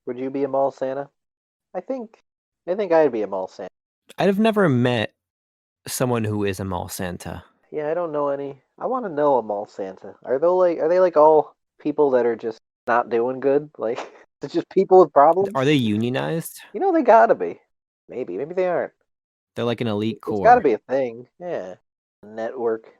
Would you be a mall Santa? I think I think I'd be a mall Santa. I've never met someone who is a mall Santa. Yeah, I don't know any. I want to know a mall Santa. Are they like all people that are just not doing good? Like it's just people with Are problems? they unionized? They gotta be. Maybe they aren't. They're like an elite It's got to corps. be a thing. Yeah, an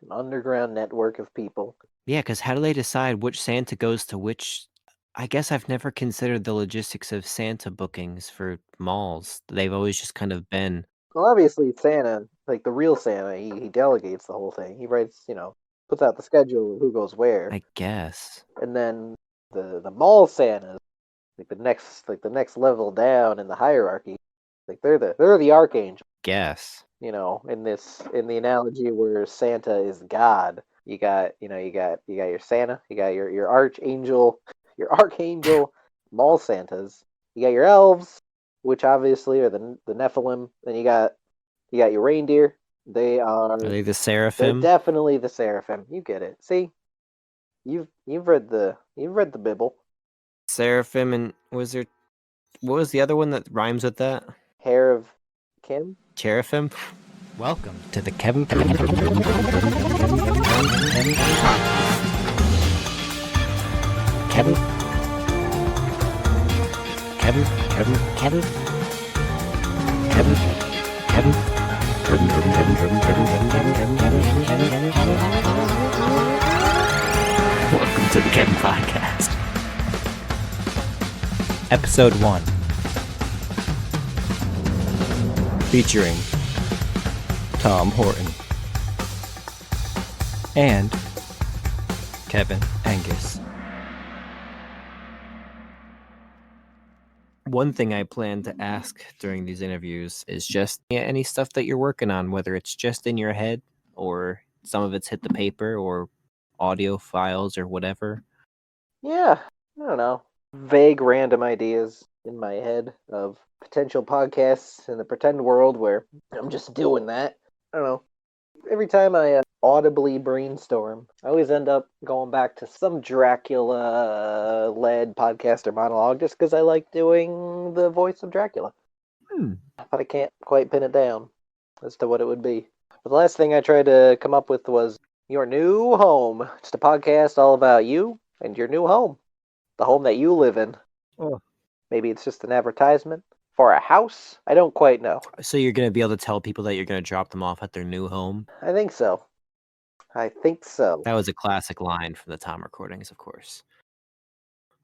underground network of people. Yeah, because how do they decide which Santa goes to which? I guess I've never considered the logistics of Santa bookings for malls. They've always just kind of been, Well, obviously Santa, like the real Santa, he delegates the whole thing. He writes, puts out the schedule of who goes where, I guess. and then the mall Santas, like the next level down in the hierarchy, like they're the archangel. Guess. In the analogy where Santa is God, you got your Santa, you got your archangel, your archangel mall Santas. You got your elves, which obviously are the Nephilim. Then you got your reindeer. They are Are they the they're seraphim? definitely the seraphim. You get it. See, you've read the Bible. Seraphim and what was the other one that rhymes with that? Hair of Kim. Cherubim? Welcome to the Kevin Kevin Kevin Kevin Kevin Kevin Kevin Welcome to the Kevin Podcast. Episode 1. Featuring Tom Horton and Kevin Angus. One thing I plan to ask during these interviews is just any stuff that you're working on, whether it's just in your head or some of it's hit the paper or audio files or whatever. Yeah, I don't know. Vague random ideas in my head of potential podcasts in the pretend world where I'm just doing that. I don't know. Every time I audibly brainstorm, I always end up going back to some Dracula led podcast or monologue just because I like doing the voice of Dracula. But I can't quite pin it down as to what it would be. But the last thing I tried to come up with was Your New Home. Just a podcast all about you and your new home. The home that you live in. Oh. Maybe it's just an advertisement for a house. I don't quite know. So you're going to be able to tell people that you're going to drop them off at their new home? I think so. That was a classic line from the Tom recordings, of course.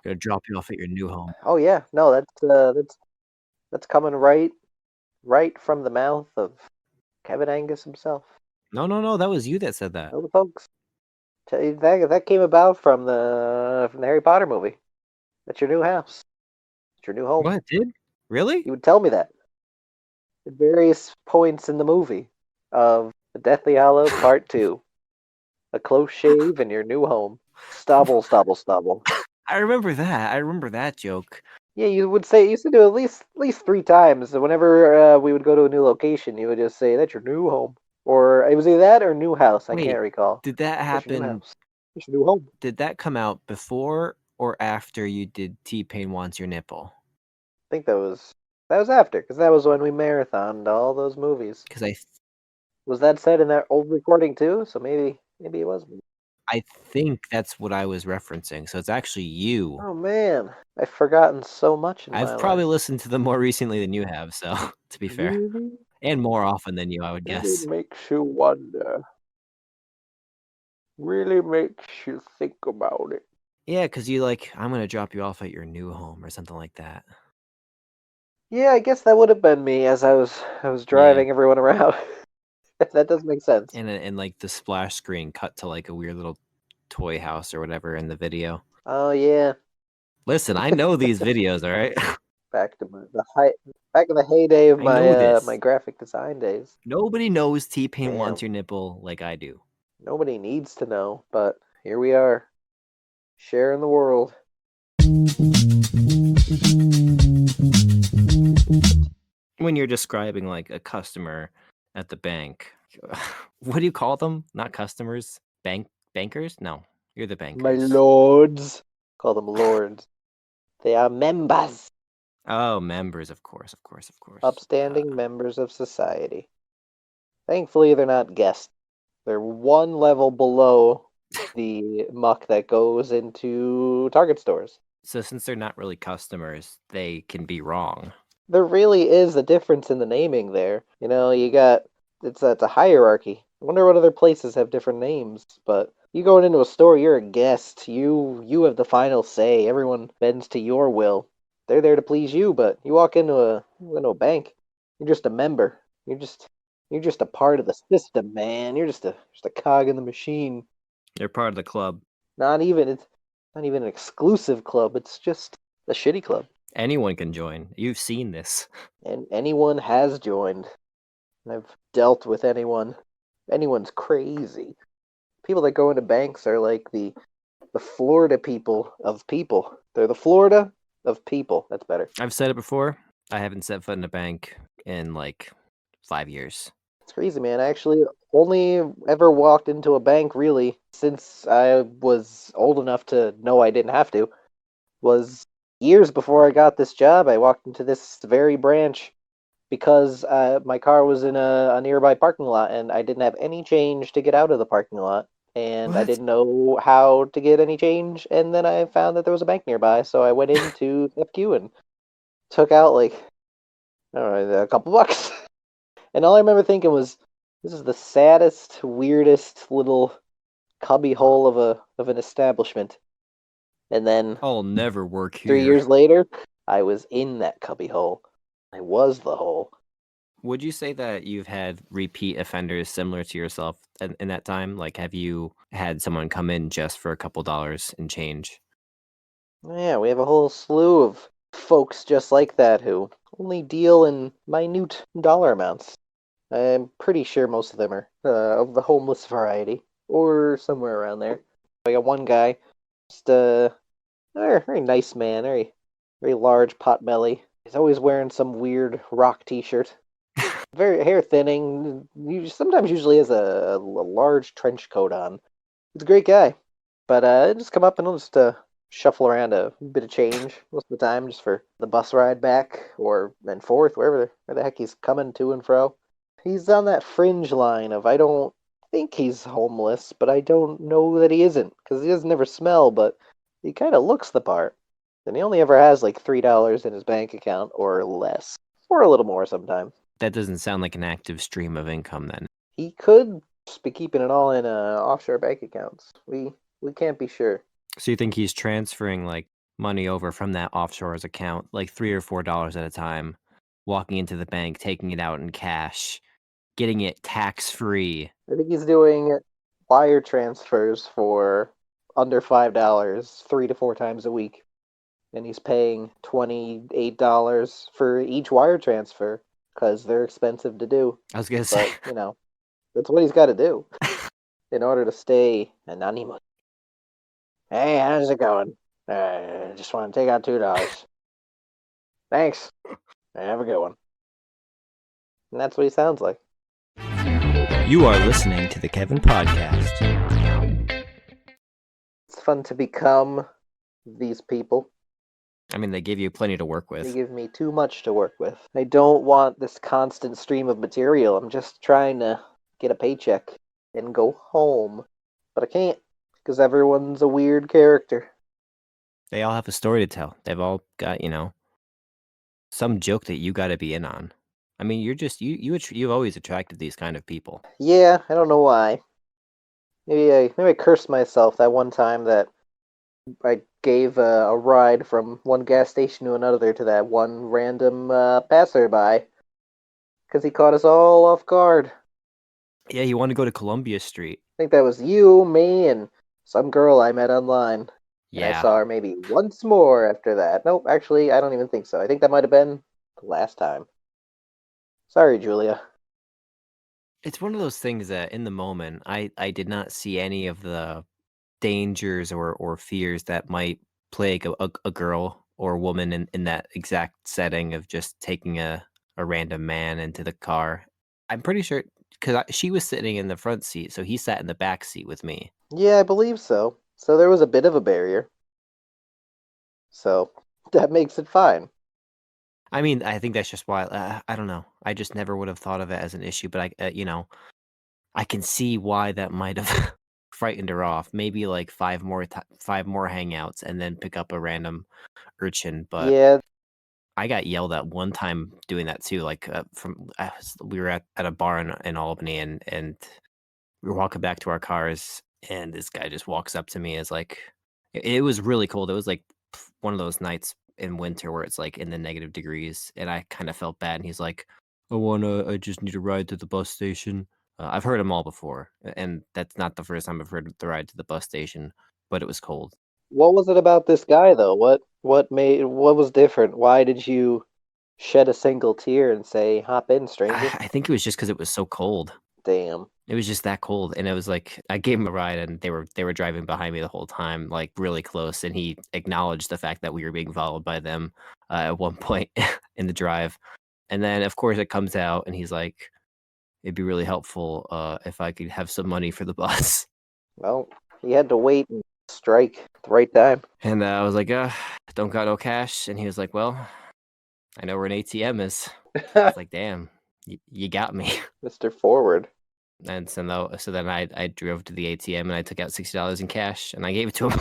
I'm going to drop you off at your new home. Oh yeah, no, that's coming right from the mouth of Kevin Angus himself. No, that was you that said that. Know the folks. That came about from the Harry Potter movie. That's your new house. It's your new home. What, it did? Really? You would tell me that at various points in the movie of the Deathly Hallows Part 2. A close shave in your new home. Stubble, stubble, stubble. I remember that. I remember that joke. Yeah, you used to do at least 3 times. Whenever we would go to a new location, you would just say, "That's your new home," or it was either that or "new house." I Wait, can't recall. did that That's your new happen? house. That's your new home. Did that come out before or after you did T-Pain Wants Your Nipple? I think that was after, because that was when we marathoned all those movies. Because Was that said in that old recording too? So maybe it was me. I think that's what I was referencing. So it's actually you. Oh man, I've forgotten so much in my I've probably life. listened to them more recently than you have, so to be fair. Really? And more often than you, I would Really guess. makes you wonder. Really makes you think about it. Yeah, because you I'm going to drop you off at your new home or something like that. Yeah, I guess that would have been me as I was driving everyone around. That does make sense. And the splash screen cut to a weird little toy house or whatever in the video. Oh yeah, Listen, I know these videos, all right? back in the heyday of I know this. my graphic design days. Nobody knows T-Pain Wants Damn. Your Nipple like I do. Nobody needs to know, but here we are, sharing the world. When you're describing a customer at the bank, what do you call them? Not customers, bankers? No, you're the bankers. My lords, call them lords. They are members. Oh, members, of course, of course, of course. Upstanding members of society. Thankfully, they're not guests. They're one level below the muck that goes into Target stores. So since they're not really customers, they can be wrong. There really is a difference in the naming there. You got it's a hierarchy. I wonder what other places have different names, but you going into a store, you're a guest. You have the final say. Everyone bends to your will. They're there to please you, but you walk into a bank, you're just a member. You're just a part of the system, man. You're just a cog in the machine. They're part of the club. It's not even an exclusive club. It's just a shitty club. Anyone can join. You've seen this. And anyone has joined. I've dealt with anyone. Anyone's crazy. People that go into banks are like the Florida people of people. They're the Florida of people. That's better. I've said it before. I haven't set foot in a bank in like 5 years. It's crazy, man. I actually only ever walked into a bank really since I was old enough to know I didn't have to. Was years before I got this job. I walked into this very branch because my car was in a nearby parking lot and I didn't have any change to get out of the parking lot. And I What? didn't know how to get any change. And then I found that there was a bank nearby. So I went into FQ and took out like, I don't know, a couple bucks. And all I remember thinking was, this is the saddest, weirdest little cubby hole of an establishment. And then I'll never work here. 3 years later, I was in that cubby hole. I was the hole. Would you say that you've had repeat offenders similar to yourself in that time? Like, have you had someone come in just for a couple dollars and change? Yeah, we have a whole slew of folks just like that who only deal in minute dollar amounts. I'm pretty sure most of them are of the homeless variety, or somewhere around there. I got one guy, just a very nice man, very large pot belly. He's always wearing some weird rock t-shirt. Very hair thinning. Sometimes usually has a large trench coat on. He's a great guy. But I just come up and I'll just shuffle around a bit of change most of the time just for the bus ride back or and forth, where the heck he's coming to and fro. He's on that fringe line of I don't think he's homeless, but I don't know that he isn't, because he doesn't ever smell, but he kind of looks the part. And he only ever has like $3 in his bank account or less, or a little more sometimes. That doesn't sound like an active stream of income then. He could just be keeping it all in offshore bank accounts. We can't be sure. So you think he's transferring like money over from that offshore's account, like $3 or $4 at a time, walking into the bank, taking it out in cash, getting it tax-free. I think he's doing wire transfers for under $5 3 to 4 times a week. And he's paying $28 for each wire transfer because they're expensive to do. I was going to say. But, that's what he's got to do in order to stay anonymous. Hey, how's it going? Just want to take out $2. Thanks. Have a good one. And that's what he sounds like. You are listening to the Kevin Podcast. It's fun to become these people. I mean, they give you plenty to work They with. give me too much to work with. I don't want this constant stream of material. I'm just trying to get a paycheck and go home. But I can't, because everyone's a weird character. They all have a story to tell. They've all got, some joke that you got to be in on. I mean, you've always attracted these kind of people. Yeah, I don't know why. Maybe I cursed myself that one time that I gave a ride from one gas station to another to that one random passerby, because he caught us all off guard. Yeah, you want to go to Columbia Street. I think that was you, me, and some girl I met online. And Yeah. I saw her maybe once more after that. Nope, actually, I don't even think so. I think that might have been the last time. Sorry, Julia. It's one of those things that in the moment, I did not see any of the dangers or fears that might plague a girl or woman in that exact setting of just taking a random man into the car. I'm pretty sure, because she was sitting in the front seat, so he sat in the back seat with me. Yeah, I believe so. So there was a bit of a barrier. So that makes it fine. I mean, I think that's just why I don't know. I just never would have thought of it as an issue, but I can see why that might have frightened her off. Maybe like 5 more hangouts and then pick up a random urchin, but Yeah, I got yelled at one time doing that too. Like we were at a bar in Albany, and we were walking back to our cars, and this guy just walks up to me as like it was really cold. It was like one of those nights in winter where it's like in the negative degrees, and I kind of felt bad. And he's like, I just need a ride to the bus station." I've heard them all before, and that's not the first time I've heard the ride to the bus station, but it was cold. what was it about this guy though? What was different? Why did you shed a single tear and say, "Hop in, stranger"? I think it was just because it was so cold. Damn. It was just that cold, and it was like I gave him a ride, and they were driving behind me the whole time, like really close, and he acknowledged the fact that we were being followed by them at one point in the drive, and then of course it comes out, and he's like, "It'd be really helpful if I could have some money for the bus," Well, he had to wait and strike at the right time. and I was like, don't got no cash," and he was like, "Well, I know where an ATM is." It's like, damn, you got me. Mr. Forward. And so then I drove to the ATM and I took out $60 in cash and I gave it to him.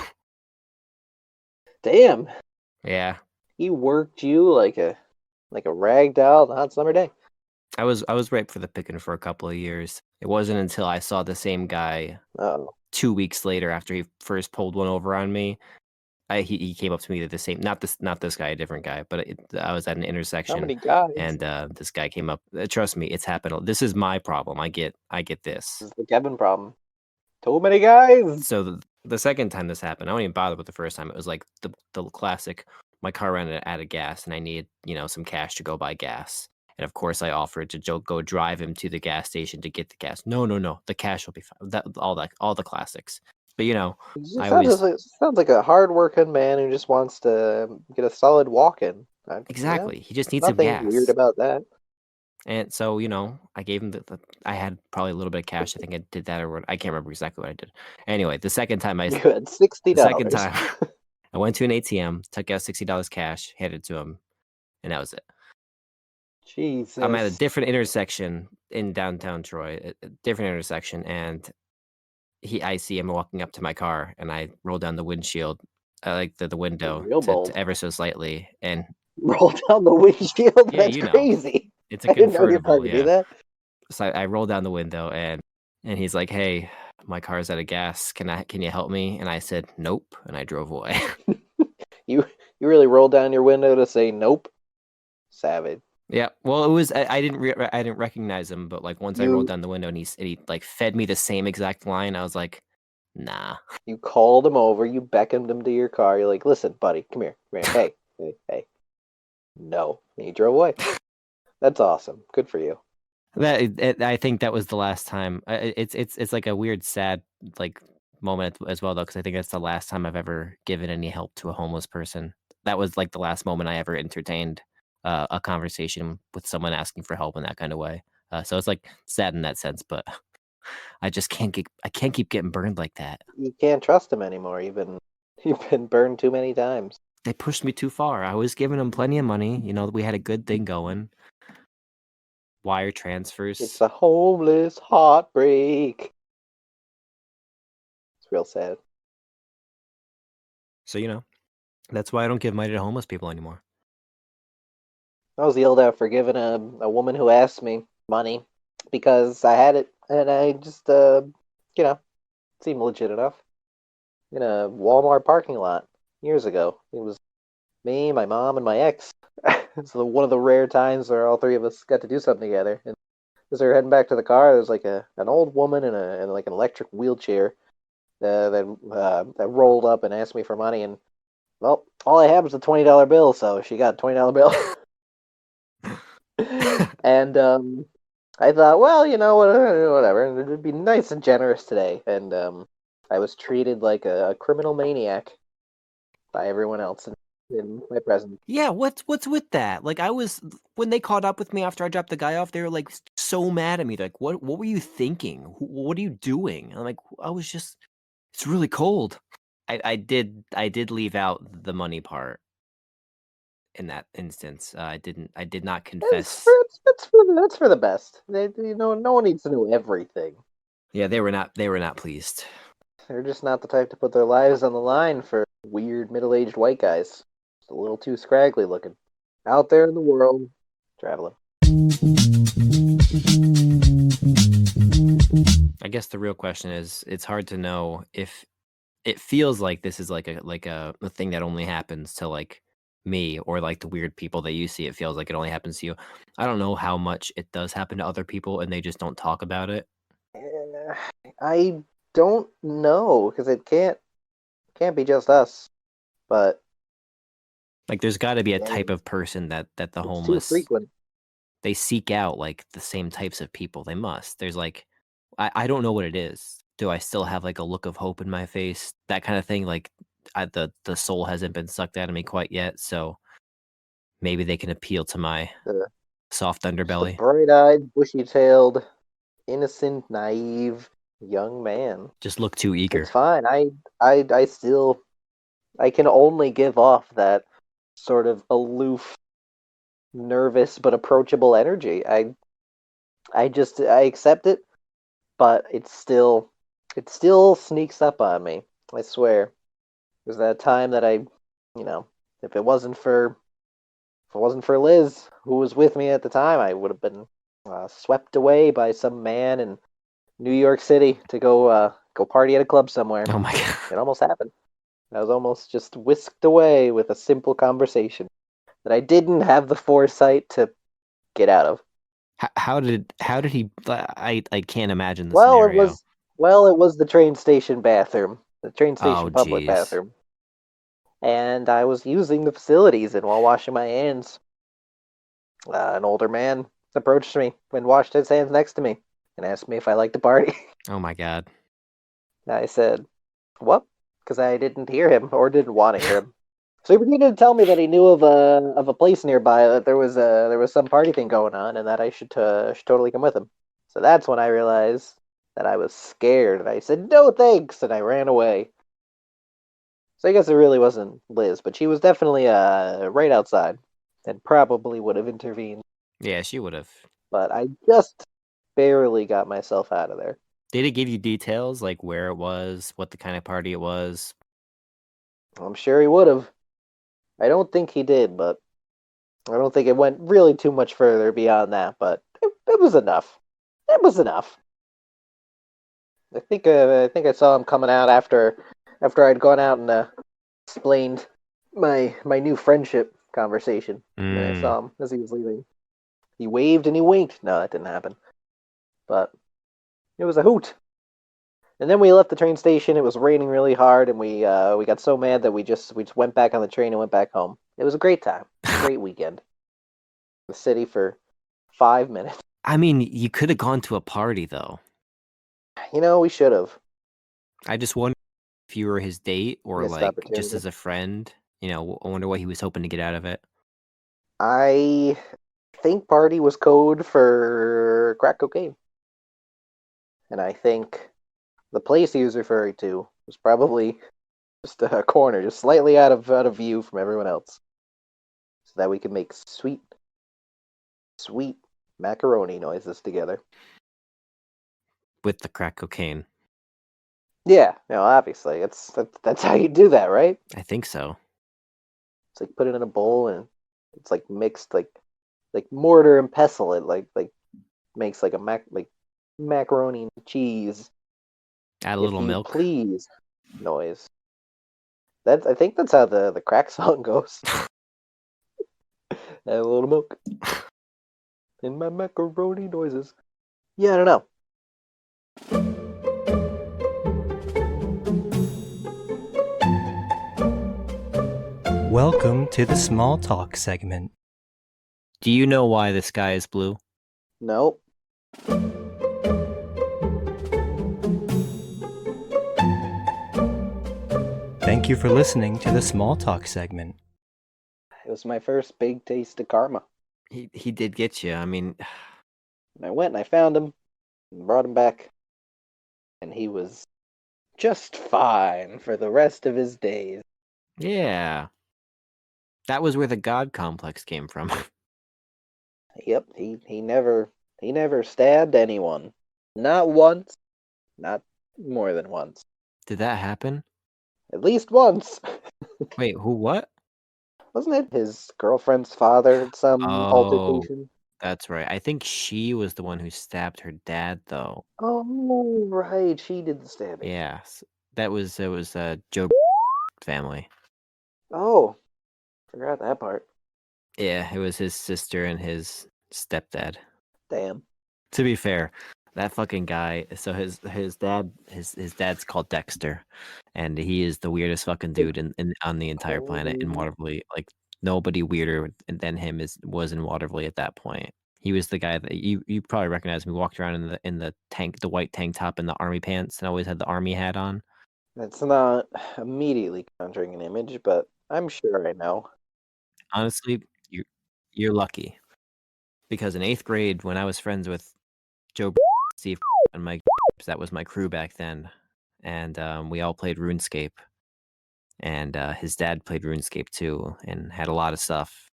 Damn. Yeah. He worked you like a rag doll on a hot summer day. I was ripe for the picking for a couple of years. It wasn't until I saw the same guy Oh. 2 weeks later after he first pulled one over on me. He came up to me the same not this guy, a different guy, but I was at an How intersection many guys? and this guy came up. Trust me, it's happened. This is my problem. I get this. This is the Kevin problem. Too many guys. So the second time this happened, I don't even bother with the first time. It was like the classic. My car ran out of gas, and I needed some cash to go buy gas. And of course, I offered to go drive him to the gas station to get the gas. No, no, no. The cash will be fine. All the classics. But It just I always sounds like a hard-working man who just wants to get a solid walk in. exactly. He just needs some Nothing weird gas. about that. And so, I gave him I had probably a little bit of cash. I think I did that or what. I can't remember exactly what I did. Anyway, the second time You had $60. the second time I went to an ATM, took out $60 cash, handed it to him, and that was it. I'm at a Jesus. different intersection in downtown Troy, a different intersection, and I see him walking up to my car, and I roll down the windshield, like the window Real bold. to ever so slightly, and Roll down the windshield. yeah, That's crazy. it's a I didn't know you were convertible, trying to do that. So I roll down the window, and he's like, "Hey, my car's out of gas. Can you help me?" And I said, "Nope," and I drove away. You really rolled down your window to say nope. Savage. Yeah, well, it was I didn't recognize him, but like once I rolled You down the window and he like fed me the same exact line, I was like, "Nah." you called him over. You beckoned him to your car. You're like, "Listen, buddy, come here. Hey, hey, hey." No, and he drove away. That's awesome. Good for you. I think that was the last time. It's like a weird, sad like moment as well though, because I think that's the last time I've ever given any help to a homeless person. That was like the last moment I ever entertained a conversation with someone asking for help in that kind of way. So it's like sad in that sense, but I can't keep getting burned like that. You can't trust him anymore. You've been burned too many times. They pushed me too far. I was giving them plenty of money. We had a good thing going. Wire It's transfers. a homeless heartbreak. It's real sad. So that's why I don't give money to homeless people anymore. I was yelled at for giving a woman who asked me money because I had it and I just seemed legit enough in a Walmart parking lot years ago. It was me, my mom, and my ex. So one of the rare times where all three of us got to do something together. And as they were heading back to the car, there was like an old woman in like an electric wheelchair that rolled up and asked me for money. And well, all I had was a $20 bill, so she got a $20 bill. And I thought, well, whatever, and it'd be nice and generous today. And I was treated like a criminal maniac by everyone else in my presence. Yeah, what's with that? Like when they caught up with me after I dropped the guy off, they were like so mad at me. Like, what were you thinking? What are you doing? I'm like, it's really cold. I did leave out the money part. in that instance. I did not That's confess. for, that's for the best. No one needs to know everything. Yeah, they were not pleased. They're just not the type to put their lives on the line for weird middle-aged white guys. Just a little too scraggly looking. Out there in the world, traveling. I guess the real question is, it's hard to know if it feels like this is like a thing that only happens to like me or like the weird people that you see. It feels like it only happens to you. I don't know how much it does happen to other people and they just don't talk about it. I don't know because it can't be just us, but Like there's got to be a type again, of person that the it's too homeless, frequent. they seek out like the same types of people. They must. There's like I don't know what it is. Do I still have like a look of hope in my face? That kind of thing. Like the soul hasn't been sucked out of me quite yet, so maybe they can appeal to my The, soft just a underbelly. bright-eyed, bushy-tailed, innocent, naive young man. Just look too It's eager. fine. I still I can only give off that sort of aloof, nervous but approachable energy. I accept it, but it still sneaks up on me. I swear. There's that time that if it wasn't for Liz, who was with me at the time, I would have been swept away by some man in New York City to go party at a club somewhere. Oh my god. It almost happened. I was almost just whisked away with a simple conversation that I didn't have the foresight to get out of. How did he? I can't imagine the Well, scenario. it was the train station bathroom, the train Oh station public jeez. bathroom, and I was using the facilities, and while washing my hands, an older man approached me and washed his hands next to me and asked me if I liked to party. Oh my god. I said, "What?" Because I didn't hear him or didn't want to hear him. So he proceeded to tell me that he knew of a place nearby that there was some party thing going on and that I should totally come with him. So that's when I realized that I was scared and I said no thanks and I ran away. So I guess it really wasn't Liz, but she was definitely right outside and probably would have intervened. Yeah, she would have. But I just barely got myself out of there. Did it give you details like where it was, what the kind of party it was? I'm sure he would have. I don't think he did, but I don't think it went really too much further beyond that. But it was enough. It was enough. I think I saw him coming out after I'd gone out and explained my new friendship conversation. And I Mm. saw him as he was leaving. He waved and he winked. No, that didn't happen. But it was a hoot. And then we left the train station. It was raining really hard, and we got so mad that we just went back on the train and went back home. It was a great time, great weekend. The city for 5 minutes. I mean, you could have gone to a party though. We should have I just wonder if you were his date or missed like just opportunity. as a friend. I wonder what he was hoping to get out of it. I think party was code for crack cocaine, and I think the place he was referring to was probably just a corner, just slightly out of view from everyone else, so that we could make sweet macaroni noises together. With the crack cocaine. Yeah, obviously, that's how you do that, right? I think so. It's like put it in a bowl and it's like mixed like mortar and pestle. It like makes like macaroni and cheese, Add a if little you milk. please, noise. I think that's how the crack song goes. Add a little milk in my macaroni noises. Yeah, I don't know. Welcome to the small talk segment. Do you know why the sky is blue? Nope. Thank you for listening to the small talk segment. It was my first big taste of karma. He did get you. I mean, And I went and I found him and brought him back. And he was just fine for the rest of his days. yeah. That was where the God complex came from. Yep, he never stabbed anyone. Not once, not more than once. Did that happen? At least once. Wait, who? What? Wasn't it his girlfriend's father at some Oh, altercation? that's right. I think she was the one who stabbed her dad, though. Oh, right, she did the stabbing. Yeah, it was Joe family. Oh, forgot that part. Yeah, it was his sister and his stepdad. Damn. To be fair, that fucking guy. So his dad's called Dexter, and he is the weirdest fucking dude in on the entire planet in Oh, Waterville. Like nobody weirder than him was in Waterville at that point. He was the guy that you probably recognize me. Walked around in the tank, the white tank top and the army pants, and always had the army hat on. that's not immediately conjuring an image, but I'm sure I know. Honestly, you're lucky because in 8th grade, when I was friends with Joe, Steve, and Mike, that was my crew back then, and we all played RuneScape. And his dad played RuneScape too, and had a lot of stuff.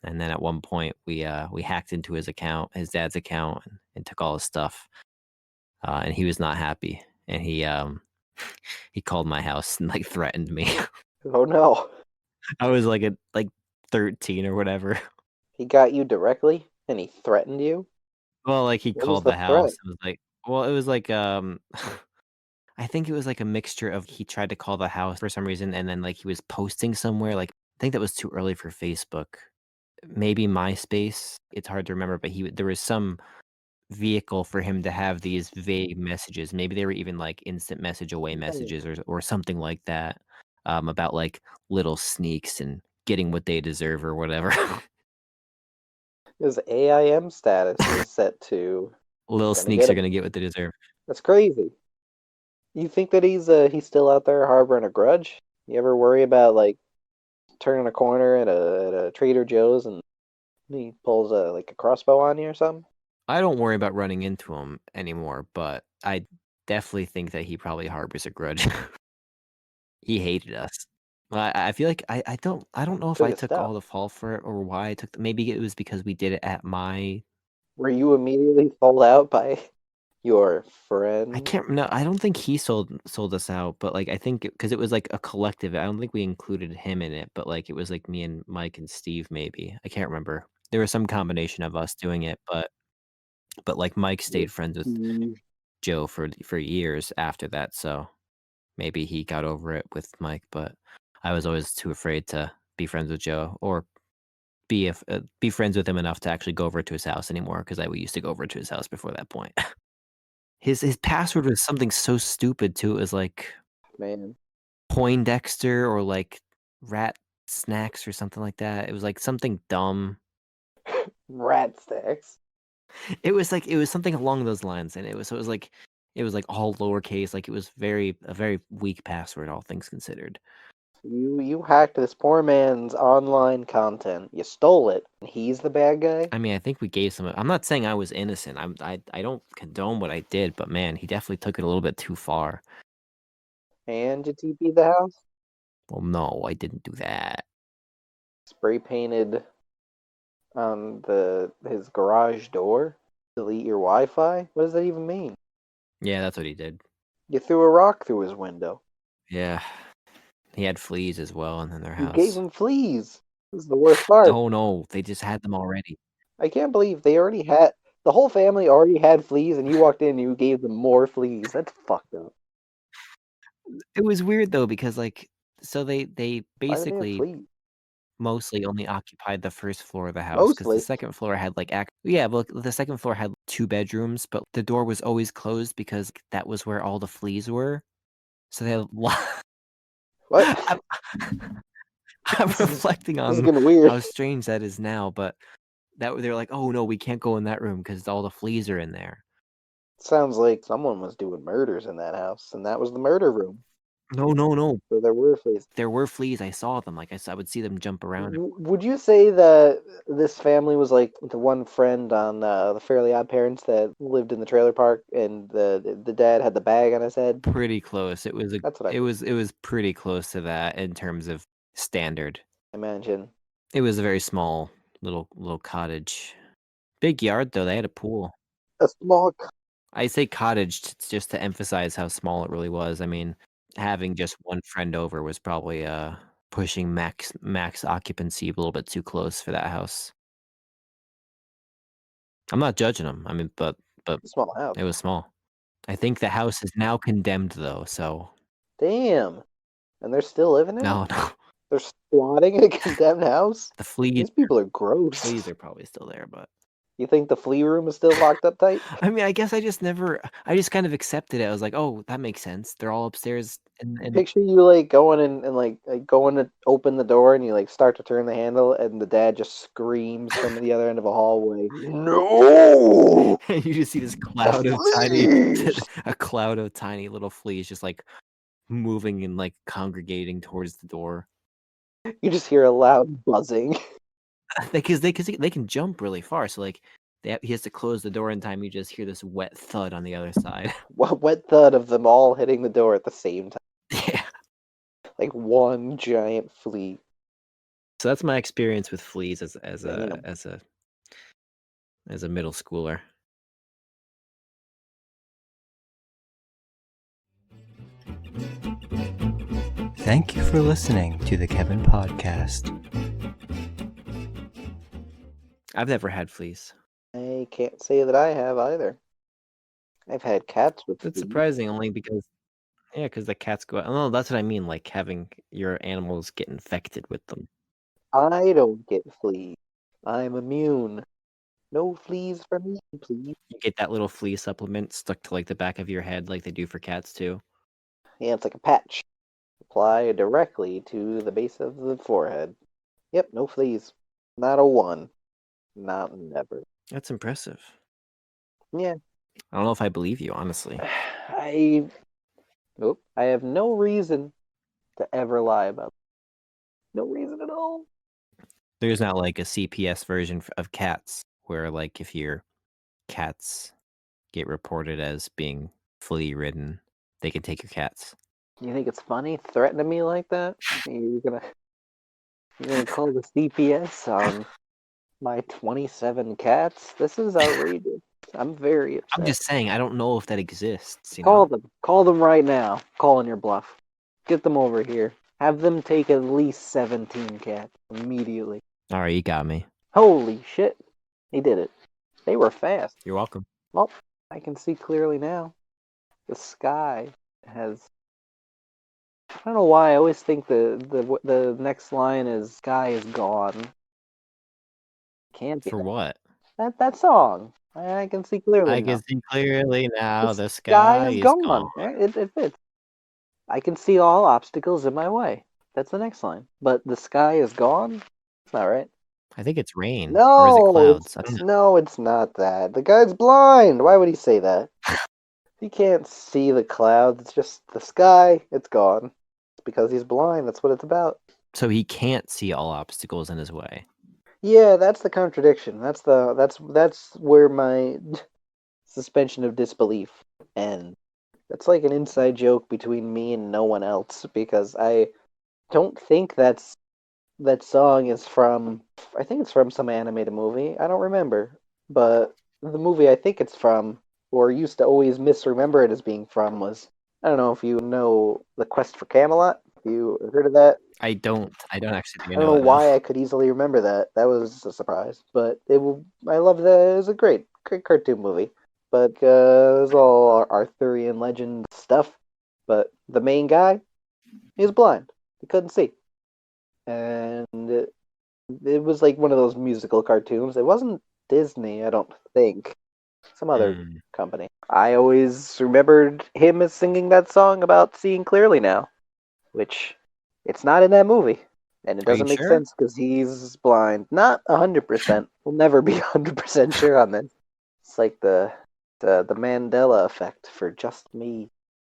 And then at one point, we hacked into his dad's account, and took all his stuff. And he was not happy, and he called my house and like threatened me. Oh no. I was like 13 or whatever. He got you directly and he threatened you? Well, like he What was called the the threat? house. It was like, well, it was like I think it was like a mixture of he tried to call the house for some reason, and then like he was posting somewhere. Like I think that was too early for Facebook. Maybe MySpace. It's hard to remember, but there was some vehicle for him to have these vague messages. Maybe they were even like instant message away Oh, messages or something like that. About like little sneaks and getting what they deserve or whatever. his AIM status was set to Little gonna sneaks get are him. gonna get what they deserve. That's crazy. You think that he's still out there harboring a grudge? You ever worry about like turning a corner at a Trader Joe's and he pulls a crossbow on you or something? I don't worry about running into him anymore, but I definitely think that he probably harbors a grudge. He hated us. I feel like I don't know if Took I a took step. all the fall for it or why I took maybe it was because we did it at my Were you immediately sold out by your I friend? can't no, I don't think he sold us out, but like I think because it was like a collective. I don't think we included him in it, but like it was like me and Mike and Steve maybe. I can't remember. There was some combination of us doing it, but like Mike With stayed friends with Steve? Joe for years after that, so maybe he got over it with Mike, but I was always too afraid to be friends with Joe or be friends with him enough to actually go over to his house anymore because I used to go over to his house before that point. His password was something so stupid too. It was like Man, Poindexter or like Rat Snacks or something like that. It was like something dumb. rat stacks. It was something along those lines, and it was like all lowercase. Like it was a very weak password, all things considered. You hacked this poor man's online content. You stole it. And he's the bad guy. I mean, I think we gave some. I'm not saying I was innocent. I don't condone what I did, but man, he definitely took it a little bit too far. And you TP'd the house. Well, no, I didn't do that. Spray painted on the his garage door. Delete your Wi-Fi. What does that even mean? Yeah, that's what he did. You threw a rock through his window. Yeah, he had fleas as well in their You gave house. him fleas. This is the worst part. Oh no, they just had them already. I can't believe they already had the whole family already had fleas, and you walked in and you gave them more fleas. That's fucked up. It was weird though because like so they Why would they have basically fleas? mostly only occupied the first floor of the house because the Mostly. second floor had like yeah, well the second floor had 2 bedrooms, but the door was always closed because that was where all the fleas were. So they had What? I'm, I'm this is reflecting this is on getting weird. how strange that is now, but they're like, oh no, we can't go in that room because all the fleas are in there. Sounds like someone was doing murders in that house, and that was the murder room. No, no, no. So there were fleas. There were fleas. I saw them. Like I would see them jump around. Would you say that this family was like the one friend on the Fairly Odd Parents that lived in the trailer park, and the dad had the bag on his head? Pretty close. That's what I it was pretty close to that in terms of standard. imagine. It was a very small little cottage. Big yard though. They had a pool. A small. I say cottage just to emphasize how small it really was. I mean, having just one friend over was probably pushing max occupancy a little bit too close for that house. I'm not judging them. I mean, but Small house. it was small. I think the house is now condemned though. So Damn. And they're still living in it? no. They're squatting in a condemned house? The fleas. These people are gross. Fleas are probably still there, but You think the flea room is still locked up tight? I mean, I guess I just kind of accepted it. I was like, oh, that makes sense. They're all upstairs, and Picture you like going in and like going to open the door and you like start to turn the handle and the dad just screams from the other end of a hallway. No! and you just see this cloud of Fleas! a cloud of tiny little fleas just like moving and like congregating towards the door. You just hear a loud buzzing. Because they can jump really far, so like he has to close the door in time. You just hear this wet thud on the other side. Wet thud of them all hitting the door at the same time. Yeah. Like one giant flea. So that's my experience with fleas as Damn. a middle schooler. Thank you for listening to the Kevin Podcast. I've never had fleas. I can't say that I have either. I've had cats with That's fleas. surprising, only because the cats go out. No, that's what I mean, like having your animals get infected with them. I don't get fleas. I'm immune. No fleas for me, please. You get that little flea supplement stuck to like the back of your head like they do for cats too. Yeah, it's like a patch. Apply directly to the base of the forehead. Yep, no fleas. Not a one. Not never. That's impressive. Yeah. I don't know if I believe you, honestly. I have no reason to ever lie about it. No reason at all. There's not like a CPS version of cats where like if your cats get reported as being flea ridden, they can take your cats. You think it's funny threatening me like that? You're gonna call the CPS on my 27 cats? This is outrageous. I'm very upset. I'm just saying, I don't know if that exists. You Call know? them. Call them right now. Calling your bluff. Get them over here. Have them take at least 17 cats immediately. All right, you got me. Holy shit. He did it. They were fast. You're welcome. Well, I can see clearly now. The sky has... I don't know why I always think the next line is "sky is gone." Can't be For what? that song. I can see clearly I now. can see clearly now the sky sky is is gone. gone. It fits. I can see all obstacles in my way. That's the next line. But the sky is gone? It's not right. I think it's rain. Or is No, it clouds? I don't know. no, it's not that. The guy's blind. Why would he say that? He can't see the clouds. It's just the sky. It's gone. It's because he's blind. That's what it's about. So he can't see all obstacles in his way. Yeah, that's the contradiction. That's where my suspension of disbelief ends. That's like an inside joke between me and no one else because I don't think that song is from. I think it's from some animated movie. I don't remember, but the movie I think it's from, or used to always misremember it as being from, was, I don't know if you know The Quest for Camelot. Have you heard of that? I don't actually I don't know why I could easily remember that. That was a surprise, but I love that. It was a great cartoon movie. But it was all Arthurian legend stuff. But the main guy, he was blind. He couldn't see. And it was like one of those musical cartoons. It wasn't Disney, I don't think. Some other company. I always remembered him as singing that song about seeing clearly now, which it's not in that movie. And it doesn't make sense because he's blind. Not 100%. We'll never be 100% sure on this. It's like the Mandela effect for just me.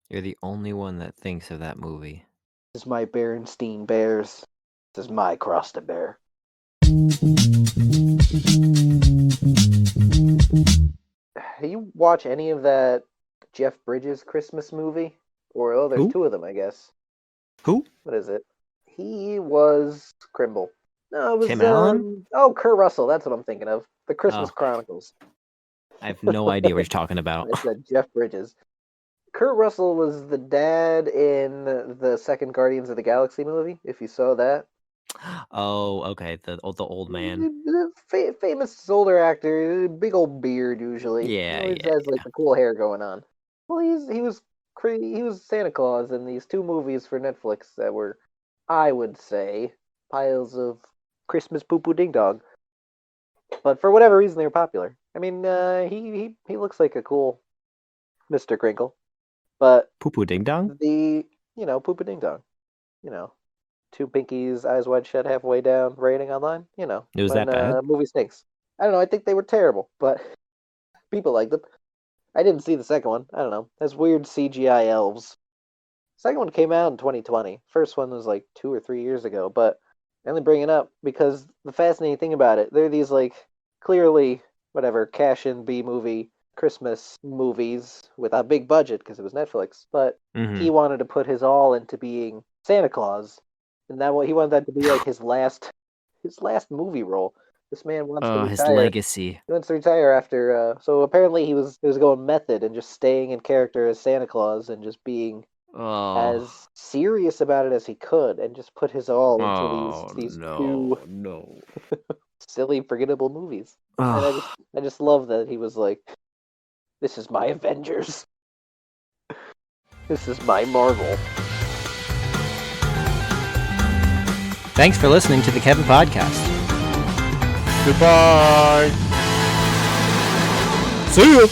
You're the only one that thinks of that movie. This is my Berenstein Bears. This is my cross to bear. You watch any of that Jeff Bridges Christmas movie? Or, there's two of them, I guess. Who? What is it? He was Crimble. No, it was Tim Allen? Kurt Russell. That's what I'm thinking of. The Christmas Oh. Chronicles. I have no idea what you're talking about. I said Jeff Bridges. Kurt Russell was the dad in the second Guardians of the Galaxy movie. If you saw that. Oh, okay. The old man. Famous older actor, big old beard usually. Yeah, He always yeah, has like the cool hair going on. Well, he was Santa Claus in these two movies for Netflix that were, I would say, piles of Christmas poo poo ding dong. But for whatever reason, they were popular. I mean, he looks like a cool Mr. Crinkle, but Poo poo ding dong? poo poo ding dong, you know, two pinkies, eyes wide shut, halfway down, rating online. It was that bad? A movie stinks. I don't know. I think they were terrible, but people liked them. I didn't see the second one. I don't know. That's weird CGI elves. Second one came out in 2020. First one was like 2 or 3 years ago, but I only bring it up because the fascinating thing about it, they're these like clearly whatever cash-in B-movie Christmas movies with a big budget because it was Netflix, but he wanted to put his all into being Santa Claus, and he wanted that to be like his last movie role. This man wants to retire. His legacy. He wants to retire after. So apparently he was going method and just staying in character as Santa Claus and just being as serious about it as he could, and just put his all into these two silly, forgettable movies. And I just love that he was like, "This is my Avengers. This is my Marvel." Thanks for listening to the Kevin Podcast. Goodbye. See ya.